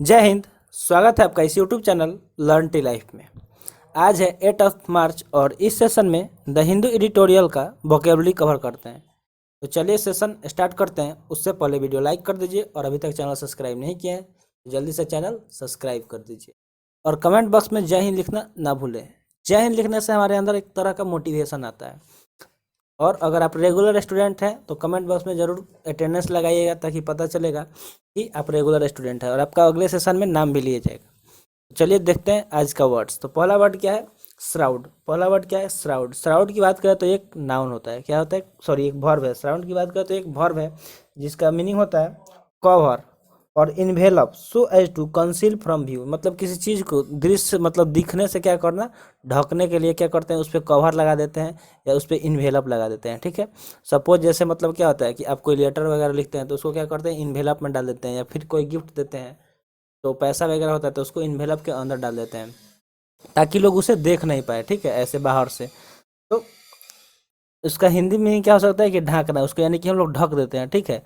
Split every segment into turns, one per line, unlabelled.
जय हिंद। स्वागत है आपका इस YouTube channel learn tea life में। आज है 8 मार्च और इस सेशन में द हिंदू एडिटोरियल का वोकेबलरी कवर करते हैं। तो चलिए सेशन स्टार्ट करते हैं। उससे पहले वीडियो लाइक कर दीजिए और अभी तक चैनल सब्सक्राइब नहीं किए हैं तो जल्दी से चैनल सब्सक्राइब कर दीजिए और कमेंट बॉक्स में जय हिंद लिखना ना भूलें। जय हिंद लिखने से हमारे अंदर एक तरह का मोटिवेशन आता है। और अगर आप रेगुलर स्टूडेंट हैं तो कमेंट बॉक्स में ज़रूर अटेंडेंस लगाइएगा ताकि पता चलेगा कि आप रेगुलर स्टूडेंट हैं और आपका अगले सेशन में नाम भी लिया जाएगा। चलिए देखते हैं आज का वर्ड्स। तो पहला वर्ड क्या है? श्राउड। पहला वर्ड क्या है? श्राउड। श्राउड की बात करें तो एक नाउन होता है। क्या होता है? सॉरी, एक वर्ब है। श्राउड की बात करें तो एक वर्ब है जिसका मीनिंग होता है कवर और envelope so as to conceal from view. मतलब किसी चीज़ को दृश्य मतलब दिखने से क्या करना, ढकने के लिए क्या करते हैं, उस पर कवर लगा देते हैं या उस पर इन्वेलप लगा देते हैं। ठीक है। सपोज जैसे मतलब क्या होता है कि आप कोई लेटर वगैरह लिखते हैं तो उसको क्या करते हैं, इन्वेलप में डाल देते हैं, या फिर कोई गिफ्ट देते हैं तो पैसा वगैरह होता है तो उसको इन्वेलप के अंदर डाल देते हैं ताकि लोग उसे देख नहीं पाए। ठीक है, ऐसे बाहर से। तो उसका हिंदी में क्या हो सकता है कि ढांकना, उसको यानी कि हम लोग ढक देते हैं। ठीक है,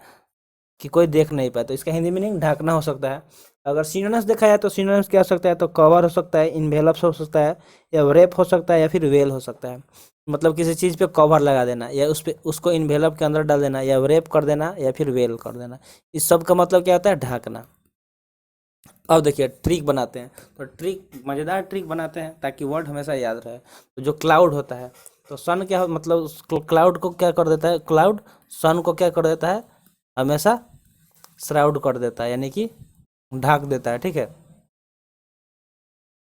कि कोई देख नहीं पाए, तो इसका हिंदी मीनिंग ढाकना हो सकता है। अगर सिनोनिम्स देखा जाए तो सिनोनिम्स क्या हो सकता है, तो कवर हो सकता है, इन्वेलप्स हो सकता है, या रेप हो सकता है, या फिर वेल हो सकता है। मतलब किसी चीज़ पे कवर लगा देना या उस पे उसको इन्वेलप के अंदर डाल देना, या रेप कर देना, या फिर वेल कर देना। इस सब का मतलब क्या होता है? ढाकना। अब देखिए ट्रिक बनाते हैं। तो ट्रिक, मज़ेदार ट्रिक बनाते हैं ताकि वर्ड हमेशा याद रहे। तो जो क्लाउड होता है, तो सन क्या मतलब क्लाउड को क्या कर देता है? क्लाउड सन को क्या कर देता है? हमेशा श्राउड कर देता है, यानी कि ढाक देता है। ठीक है।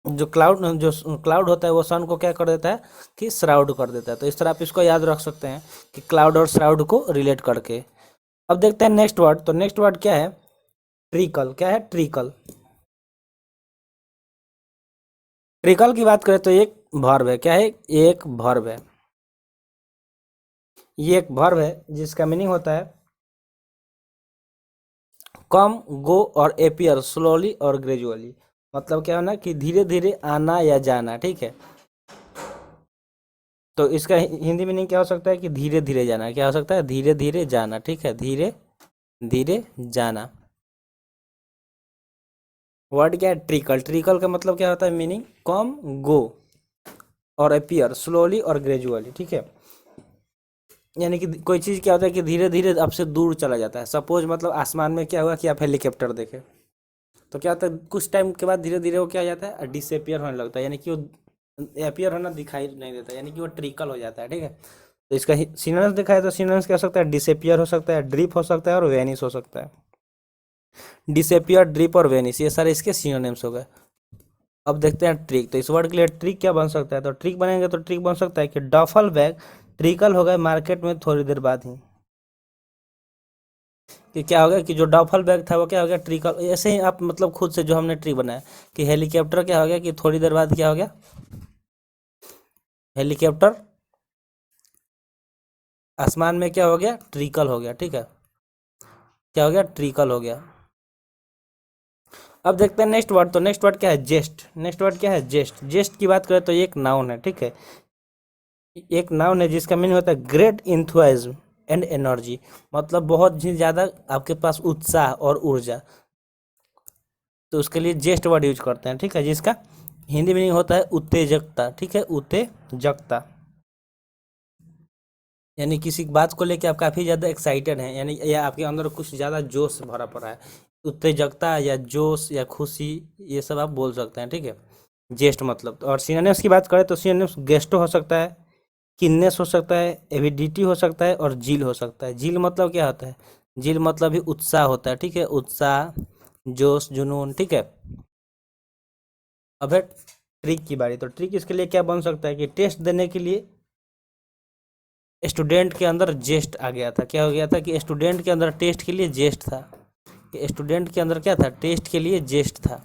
जो क्लाउड होता है वो सन को क्या कर देता है कि श्राउड कर देता है। तो इस तरह आप इसको याद रख सकते हैं कि क्लाउड और श्राउड को रिलेट करके। अब देखते हैं नेक्स्ट वर्ड। तो नेक्स्ट वर्ड क्या है? ट्रिकल। क्या है? ट्रिकल। ट्रिकल की बात करें तो एक वर्ब है। क्या है? एक वर्ब है। ये एक वर्ब है जिसका मीनिंग होता है कम, गो और एपियर स्लोली और ग्रेजुअली। मतलब क्या होना कि धीरे धीरे आना या जाना। ठीक है। तो इसका हिंदी मीनिंग क्या हो सकता है कि धीरे धीरे जाना। क्या हो सकता है? धीरे धीरे जाना। ठीक है, धीरे धीरे जाना। वर्ड क्या है? ट्रिकल। ट्रिकल का मतलब क्या होता है? मीनिंग कम, गो और अपीयर स्लोली और ग्रेजुअली। ठीक है, यानी कि कोई चीज़ क्या होता है कि धीरे धीरे आपसे दूर चला जाता है। सपोज मतलब आसमान में क्या हुआ कि आप हेलीकॉप्टर देखें तो क्या होता है, कुछ टाइम के बाद धीरे धीरे वो क्या हो जाता है? डिसअपियर होने लगता है, यानी कि वो अपियर होना दिखाई नहीं देता, यानी कि वो ट्रिकल हो जाता है। ठीक है। तो इसका सिनोनिम्स देखा है तो सिनोनिम्स क्या हो सकता है? डिसअपियर हो सकता है, ड्रिप हो सकता है और वेनिस हो सकता है। डिसअपियर, ड्रिप और वेनिस, ये सारे इसके सिनोनिम्स हो गए। अब देखते हैं ट्रिक। तो इस वर्ड के लिए ट्रिक क्या बन सकता है? तो ट्रिक बनेंगे तो ट्रिक बन सकता है कि डफल बैग ट्रिकल हो गए मार्केट में थोड़ी देर बाद ही। कि क्या हो गया कि जो डफल बैग था वो क्या हो गया? ट्रिकल। ऐसे ही आप मतलब खुद से जो हमने ट्रिक बनाया कि हेलीकॉप्टर क्या हो गया कि थोड़ी देर बाद क्या हो गया? हेलीकॉप्टर आसमान में क्या हो गया? ट्रिकल हो गया। ठीक है, क्या हो गया? ट्रिकल हो गया। अब देखते हैं नेक्स्ट वर्ड। तो नेक्स्ट वर्ड क्या है? जेस्ट। नेक्स्ट वर्ड क्या है? जेस्ट। जेस्ट की बात करें तो ये एक नाउन है। ठीक है, एक नाउन है जिसका मीनिंग होता है ग्रेट इंथुआज्म एंड एनर्जी। मतलब बहुत ही ज़्यादा आपके पास उत्साह और ऊर्जा, तो उसके लिए जेस्ट वर्ड यूज करते हैं। ठीक है, जिसका हिंदी मीनिंग होता है उत्तेजकता। ठीक है, उत्तेजकता, यानी किसी बात को लेकर आप काफ़ी ज़्यादा एक्साइटेड हैं, यानी या आपके अंदर कुछ ज़्यादा जोश भरा पड़ा है। उत्तेजकता या जोश या खुशी, ये सब आप बोल सकते हैं। ठीक है, जेस्ट मतलब। और सिनोनिम्स की बात करें तो सिनोनिम्स गेस्टो हो सकता है, किन्नेस हो सकता है, एविडिटी हो सकता है और जील हो सकता है। जील मतलब क्या होता है? जील मतलब भी उत्साह होता है। ठीक है, उत्साह, जोश, जुनून। ठीक है। अब है ट्रिक की बारी। तो ट्रिक इसके लिए क्या बन सकता है कि टेस्ट देने के लिए स्टूडेंट के अंदर जेस्ट आ गया था। क्या हो गया था कि स्टूडेंट के अंदर टेस्ट के लिए जेस्ट था। कि स्टूडेंट के अंदर क्या था? टेस्ट के लिए जेस्ट था,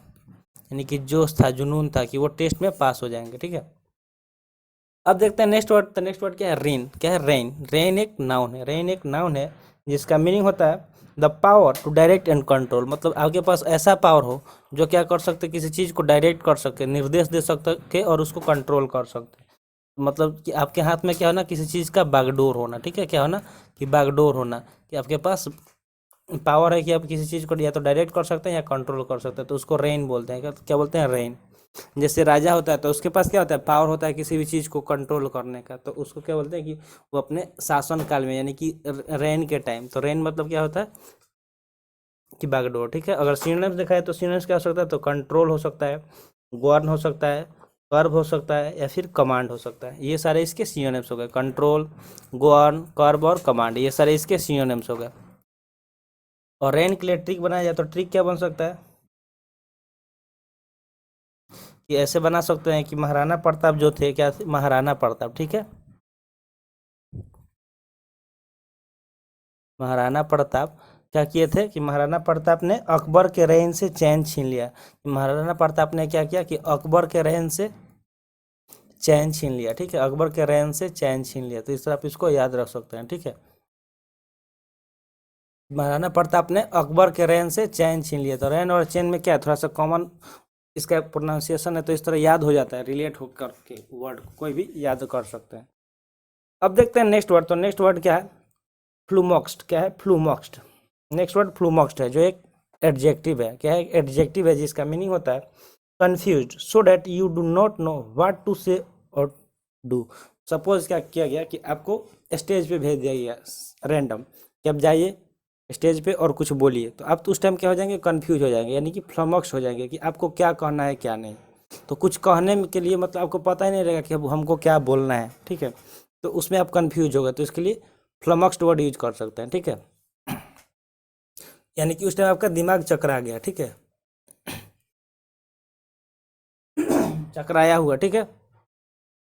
यानी कि जोश था, जुनून था कि वो टेस्ट में पास हो जाएंगे। ठीक है। अब देखते हैं नेक्स्ट वर्ड। तो नेक्स्ट वर्ड क्या है? रेन। क्या है? रेन। रेन एक नाउन है। रेन एक नाउन है जिसका मीनिंग होता है the power to direct and control. मतलब आपके पास ऐसा पावर हो जो क्या कर सकते, किसी चीज़ को डायरेक्ट कर सके, निर्देश दे सकते और उसको कंट्रोल कर सकते। मतलब कि आपके हाथ में क्या होना, किसी चीज़ का बागडोर होना। ठीक है, क्या होना कि बागडोर होना, कि आपके पास पावर है कि आप किसी चीज़ को या तो डायरेक्ट कर सकते हैं या कंट्रोल कर सकते हैं, तो उसको रेन बोलते हैं। क्या बोलते हैं? रेन। जैसे राजा होता है तो उसके पास क्या होता है? पावर होता है किसी भी चीज़ को कंट्रोल करने का, तो उसको क्या बोलते हैं कि वो अपने शासन काल में, यानी कि रेन के टाइम। तो रेन मतलब क्या होता है कि बागडोर। ठीक है, अगर सिनोनिम्स देखा है तो सिनोनिम्स क्या हो सकता है? तो कंट्रोल हो सकता है, गवर्न हो सकता है, कर्व हो सकता है, या फिर कमांड हो सकता है। ये सारे इसके सिनोनिम्स हो गए। कंट्रोल, गवर्न, कर्व और कमांड, ये सारे इसके सिनोनिम्स हो गए। और रेन के लिए ट्रिक बनाया जाए तो ट्रिक क्या बन सकता है कि ऐसे बना सकते हैं कि महाराणा प्रताप जो थे, क्या थे? महाराणा प्रताप। ठीक है, महाराणा प्रताप क्या किए थे कि महाराणा प्रताप ने अकबर के रेन से चैन छीन लिया। महाराणा प्रताप ने क्या किया कि अकबर के रेन से चैन छीन लिया। ठीक है, अकबर के रेन से चैन छीन लिया। तो इस तरह आप इसको याद रख सकते हैं। ठीक है, महाराणा प्रताप ने अकबर के रेन से चैन छीन लिया। तो रेन और चैन में क्या है? थोड़ा सा कॉमन इसका प्रोनाउंसिएशन है, तो इस तरह याद हो जाता है, रिलेट होकर के वर्ड कोई भी याद कर सकते हैं। अब देखते हैं नेक्स्ट वर्ड। तो नेक्स्ट वर्ड क्या है? फ्लूमॉक्स्ट। क्या है? फ्लूमॉक्स्ट। नेक्स्ट वर्ड फ्लूमॉक्स्ट है, जो एक एडजेक्टिव है। क्या है? एडजेक्टिव है, जिसका मीनिंग होता है confuse, so that you do not know what to say और डू। सपोज क्या किया गया कि आपको स्टेज पे भेज दिया गया रैंडम कि आप जाइए स्टेज पे और कुछ बोलिए, तो आप तो उस टाइम क्या हो जाएंगे? कंफ्यूज हो जाएंगे, यानी कि फ्लमक्स हो जाएंगे कि आपको क्या कहना है क्या नहीं। तो कुछ कहने के लिए मतलब आपको पता ही नहीं रहेगा कि अब हमको क्या बोलना है। ठीक है, तो उसमें आप कंफ्यूज हो गए, तो इसके लिए फ्लमक्स्ड वर्ड यूज कर सकते हैं। ठीक है, यानी कि उस टाइम आपका दिमाग चकरा गया। ठीक है, चकराया हुआ। ठीक है,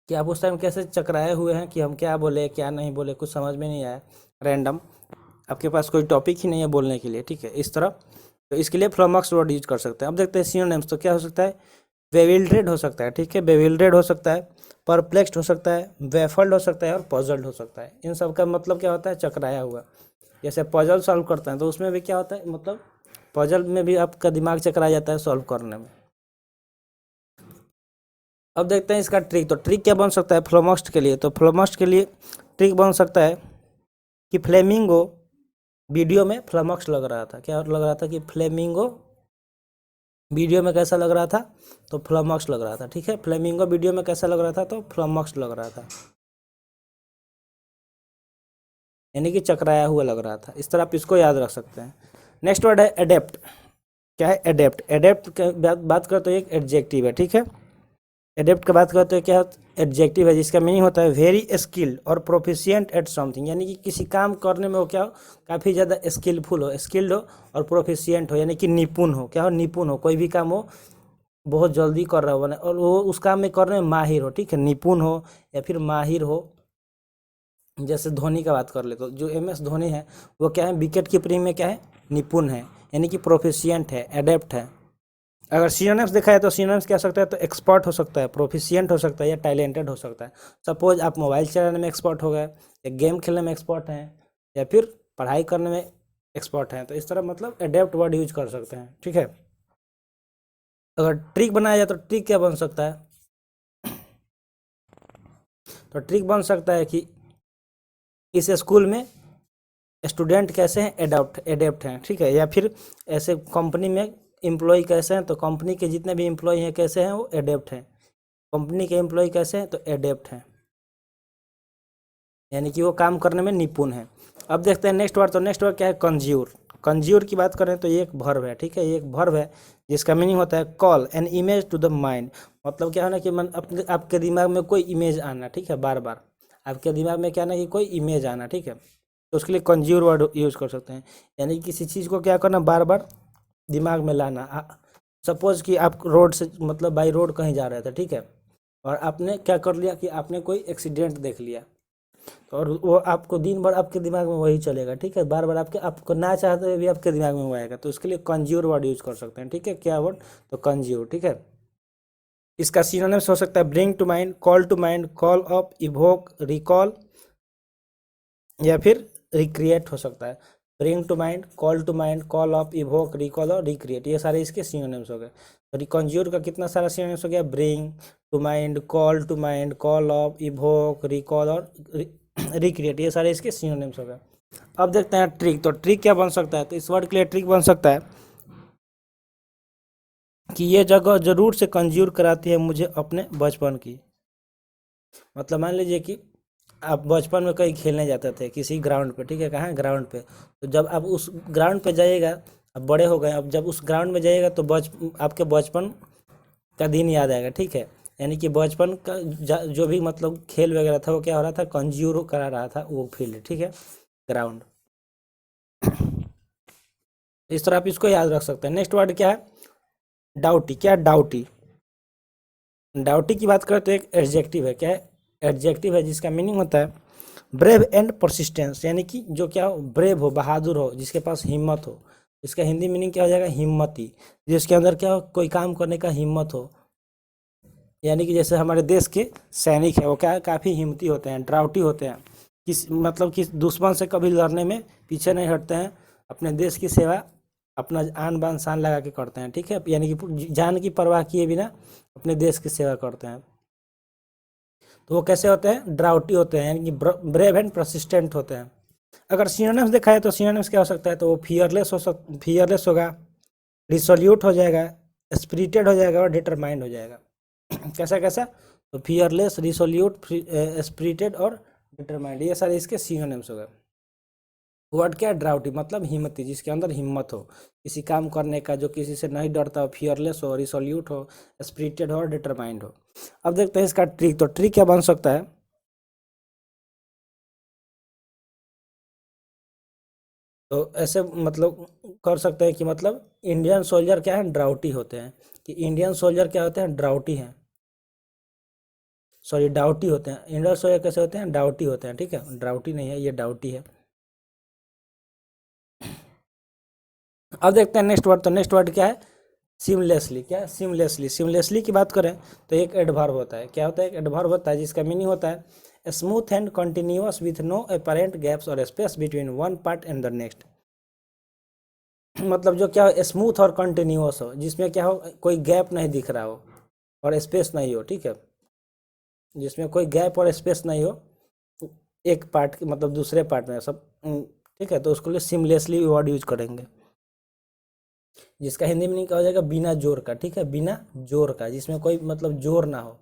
कि आप उस टाइम कैसे चकराए हुए हैं कि हम क्या बोले क्या नहीं बोले, कुछ समझ में नहीं आया, रैंडम, आपके पास कोई टॉपिक ही नहीं है बोलने के लिए। ठीक है, इस तरह। तो इसके लिए फ्लमक्स वर्ड यूज कर सकते हैं। अब देखते हैं सिनोनिम्स। तो क्या हो सकता है? बेविल्ड्रेड हो सकता है। ठीक है, बेविल्ड्रेड हो सकता है, परप्लेक्स्ड हो सकता है, वेफल्ड हो सकता है, और पजल्ड हो सकता है। इन सब का मतलब क्या होता है? चकराया हुआ। जैसे पजल सॉल्व करते हैं तो उसमें भी क्या होता है, मतलब पजल में भी आपका दिमाग चकरा जाता है सॉल्व करने में। अब देखते हैं इसका ट्रिक। तो ट्रिक क्या बन सकता है फ्लोमस्ट के लिए? तो फ्लोमस्ट के लिए ट्रिक बन सकता है कि फ्लेमिंगो वीडियो में फ्लमक्स लग रहा था। क्या लग रहा था? कि फ्लेमिंगो वीडियो में कैसा लग रहा था? तो फ्लमक्स लग रहा था। ठीक है, फ्लेमिंगो वीडियो में कैसा लग रहा था? तो फ्लमक्स लग रहा था, यानी कि चकराया हुआ लग रहा था। इस तरह आप इसको याद रख सकते हैं। नेक्स्ट वर्ड है एडेप्ट। क्या है? एडेप्ट। एडेप्ट की बात करें तो एक एडजेक्टिव है। ठीक है, एडेप्ट की बात करते हैं, क्या एडजेक्टिव है, जिसका मीनिंग होता है वेरी स्किल्ड और प्रोफिशिएंट एट समथिंग, यानी कि किसी काम करने में वो क्या हो? काफ़ी ज़्यादा स्किलफुल हो, स्किल्ड हो, और प्रोफिशिएंट हो, यानी कि निपुण हो। क्या हो? निपुण हो, कोई भी काम हो बहुत जल्दी कर रहा हो बने, और वो उस काम में करने में माहिर हो। ठीक है, निपुण हो या फिर माहिर हो। जैसे धोनी का बात कर ले तो जो MS धोनी है वो क्या है? विकेट कीपिंग में क्या है? निपुण है, यानी कि प्रोफिशिएंट है, एडेप्ट है। अगर सिनोनिम्स देखा है तो सिनोनिम्स क्या हो सकता है? तो एक्सपर्ट हो सकता है, प्रोफिशिएंट हो सकता है, या टैलेंटेड हो सकता है। सपोज आप मोबाइल चलाने में एक्सपर्ट हो गए, या गेम खेलने में एक्सपर्ट हैं, या फिर पढ़ाई करने में एक्सपर्ट हैं। तो इस तरह मतलब एडेप्ट वर्ड यूज कर सकते हैं। ठीक है, अगर ट्रिक बनाया जाए तो ट्रिक क्या बन सकता है? तो ट्रिक बन सकता है कि इस स्कूल में स्टूडेंट कैसे हैं? एडेप्ट हैं। ठीक है, या फिर ऐसे कंपनी में एम्प्लॉय कैसे हैं? तो कंपनी के जितने भी एम्प्लॉय हैं कैसे हैं? वो एडेप्ट हैं। कंपनी के एम्प्लॉय कैसे हैं? तो एडेप्ट हैं, यानी कि वो काम करने में निपुण है। अब देखते हैं नेक्स्ट वर्ड। तो नेक्स्ट वर्ड क्या है? कंज्यूर। कंज्यूर की बात करें तो ये एक वर्ब है। ठीक है, ये एक वर्ब है जिसका मीनिंग होता है call an image to the mind. मतलब क्या है ना कि मन अपने आपके दिमाग में कोई इमेज आना। ठीक है, बार बार आपके दिमाग में क्या ना कि कोई इमेज आना। ठीक है, तो उसके लिए कंज्यूर वर्ड यूज कर सकते हैं, यानी कि किसी चीज़ को क्या करना? बार बार दिमाग में लाना। सपोज कि आप रोड से मतलब बाई रोड कहीं जा रहे थे। ठीक है, और आपने क्या कर लिया कि आपने कोई एक्सीडेंट देख लिया, और वो आपको दिन भर आपके दिमाग में वही चलेगा। ठीक है, बार बार आपको ना चाहते हुए भी आपके दिमाग में वो आएगा। तो उसके लिए कंज्यूर वर्ड यूज कर सकते हैं। ठीक है, क्या वर्ड? तो कंज्यूर। ठीक है, इसका सिनोनिम्स हो सकता है bring to mind, call to mind, call up, evoke, recall, या फिर रिक्रिएट हो सकता है। Bring to mind, call to mind, call up, evoke, recall और रिक्रिएट, ये सारे इसके सिनोनिम्स हो गए। तो कंज्यूर का कितना सारा सिनोनिम्स हो गया? Bring to mind, call to mind, call up, evoke, recall और रिक्रिएट, ये सारे इसके सिनोनिम्स हो गए। अब देखते हैं ट्रिक। तो ट्रिक क्या बन सकता है, तो इस वर्ड के लिए ट्रिक बन सकता है कि ये जगह जरूर से कंज्यूर कराती है मुझे अपने बचपन की। मतलब मान लीजिए कि आप बचपन में कहीं खेलने जाते थे किसी ग्राउंड पे, ठीक है, कहाँ ग्राउंड पे, तो जब आप उस ग्राउंड पे जाइएगा, अब बड़े हो गए, अब जब उस ग्राउंड में जाइएगा तो आपके बचपन का दिन याद आएगा, ठीक है। यानी कि बचपन का जो भी मतलब खेल वगैरह था वो क्या हो रहा था, कंज्यूर करा रहा था वो फील्ड, ठीक है, ग्राउंड। इस तरह आप इसको याद रख सकते हैं। नेक्स्ट वर्ड क्या है, डाउटी। क्या डाउटी, डाउटी की बात करें तो एक एडजेक्टिव है। क्या है, एडजेक्टिव है जिसका मीनिंग होता है ब्रेव एंड परसिस्टेंस, यानी कि जो क्या हो, ब्रेव हो, बहादुर हो, जिसके पास हिम्मत हो। इसका हिंदी मीनिंग क्या हो जाएगा, हिम्मती, जिसके अंदर क्या हो, कोई काम करने का हिम्मत हो। यानी कि जैसे हमारे देश के सैनिक है वो क्या है, काफ़ी हिम्मती होते हैं, ड्राउटी होते हैं, किस मतलब कि दुश्मन से कभी लड़ने में पीछे नहीं हटते हैं, अपने देश की सेवा अपना आन बान शान लगा के करते हैं, ठीक है, यानी कि जान की परवाह किए बिना अपने देश की सेवा करते हैं। तो वो कैसे होते हैं, ड्राउटी होते हैं, यानी कि ब्रेव एंड परसिस्टेंट होते हैं। अगर सिनोनिम्स देखा है तो सिनोनिम्स क्या हो सकता है, तो वो फियरलेस होगा, रिसोल्यूट हो जाएगा, स्पिरिटेड हो जाएगा और डिटरमाइंड हो जाएगा। कैसा कैसा, तो फियरलेस, रिसोल्यूट, स्पिरिटेड और डिटरमाइंड, ये सारे इसके सिनोनिम्स हो गए। वर्ड क्या है, ड्राउटी, मतलब हिम्मती, जिसके अंदर हिम्मत हो किसी काम करने का, जो किसी से नहीं डरता हो, फियरलेस हो, रिसोल्यूट हो, स्पिरिटेड हो और डिटरमाइंड हो। अब देखते हैं इसका ट्रिक। तो ट्रिक क्या बन सकता है, तो ऐसे मतलब कर सकते हैं कि मतलब इंडियन सोल्जर क्या है, ड्राउटी होते हैं, कि इंडियन सोल्जर क्या होते हैं, ड्राउटी हैं, सॉरी डाउटी होते हैं। इंडियन सोल्जर कैसे होते हैं, डाउटी होते हैं, ठीक है, ड्राउटी नहीं है, ये डाउटी है। अब देखते हैं नेक्स्ट वर्ड। तो नेक्स्ट वर्ड क्या है, सिमलेसली। क्या है, सिमलेसली। सिमलेसली की बात करें तो एक एडवर्ब होता है। क्या होता है, एक एडवर्ब होता है जिसका मीनिंग होता है smooth and continuous with no apparent gaps और space between one part and the next. मतलब जो क्या हो, स्मूथ और कंटिन्यूअस हो, जिसमें क्या हो, कोई गैप नहीं दिख रहा हो और स्पेस नहीं हो, ठीक है, जिसमें कोई गैप और स्पेस नहीं हो एक पार्ट की मतलब दूसरे पार्ट में सब, ठीक है, तो उसके लिए सिमलेसली वर्ड यूज करेंगे, जिसका हिंदी मीनिंग क्या हो जाएगा, बिना जोर का, ठीक है, बिना जोर का, जिसमें कोई मतलब जोर ना हो।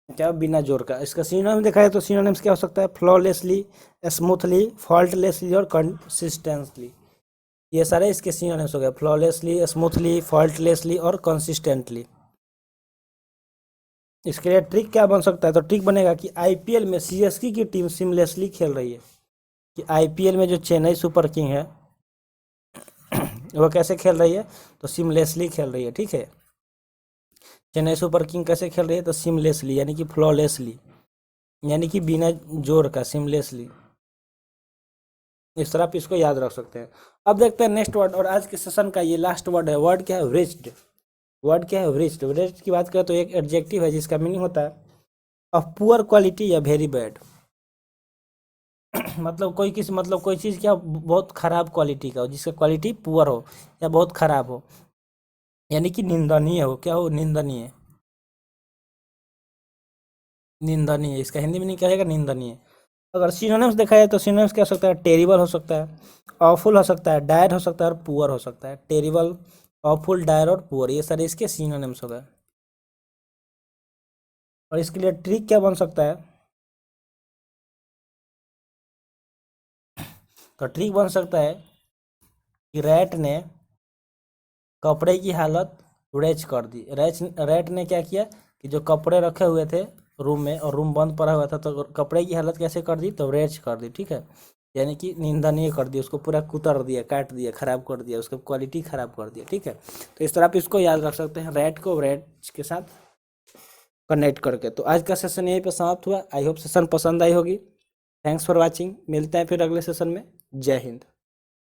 क्या, बिना जोर का। इसका सिनोनिम देखा है तो सिनोनिम्स क्या हो सकता है, फ्लॉलेसली, स्मूथली, फॉल्टलेसली और कंसिस्टेंटली। ये सारे इसके सिनोनिम्स हो गए, फ्लॉलेसली, स्मूथली, फॉल्टलेसली और कंसिस्टेंटली। इसके लिए ट्रिक क्या बन सकता है, तो ट्रिक बनेगा कि आईपीएल में सीएसके की टीम सिमलेसली खेल रही है, कि आईपीएल में जो चेन्नई सुपर किंग है वो कैसे खेल रही है, तो सिमलेसली खेल रही है, ठीक है। चेन्नई सुपर किंग कैसे खेल रही है, तो सिमलेसली, यानी कि फ्लॉलेसली, यानी कि बिना जोर का, सिमलेसली। इस तरह आप इसको याद रख सकते हैं। अब देखते हैं नेक्स्ट वर्ड, और आज के सेशन का ये लास्ट वर्ड है। वर्ड क्या है, रिच्ड। वर्ड क्या है, रिच्ड। रिच्ड की बात करें तो एक एडजेक्टिव है जिसका मीनिंग होता है ऑफ पुअर क्वालिटी या वेरी बैड। मतलब कोई किसी मतलब कोई चीज़ क्या बहुत खराब क्वालिटी का हो, जिसका क्वालिटी पुअर हो या बहुत खराब हो, यानी कि निंदनीय हो। क्या हो, निंदनीय, निंदनीय। इसका हिंदी मीनिंग क्या रहेगा, निंदनीय। अगर सिनोनिम्स देखा जाए तो सिनोनिम्स क्या हो सकता है, टेरिबल हो सकता है, ऑफुल हो सकता है, डायर हो सकता है और पुअर हो सकता है। टेरिबल, ऑफुल, डायर और पुअर, ये सारे इसके सिनोनिम्स हो गए। और इसके लिए ट्रिक क्या बन सकता है, तो ट्रिक बन सकता है कि रैट ने कपड़े की हालत रैच कर दी। रैट ने क्या किया कि जो कपड़े रखे हुए थे रूम में और रूम बंद पड़ा हुआ था, तो कपड़े की हालत कैसे कर दी, तो रैच कर दी, ठीक है, यानी कि निंदनीय कर दिया, उसको पूरा कुतर दिया, काट दिया, खराब कर दिया, उसका क्वालिटी खराब कर दिया, ठीक है। तो इस तरह आप इसको याद रख सकते हैं, रैट को रैट के साथ कनेक्ट करके। तो आज का सेशन यहीं पे समाप्त हुआ। आई होप सेशन पसंद आई होगी। थैंक्स फॉर वॉचिंग, मिलते हैं फिर अगले सेशन में। जय हिंद।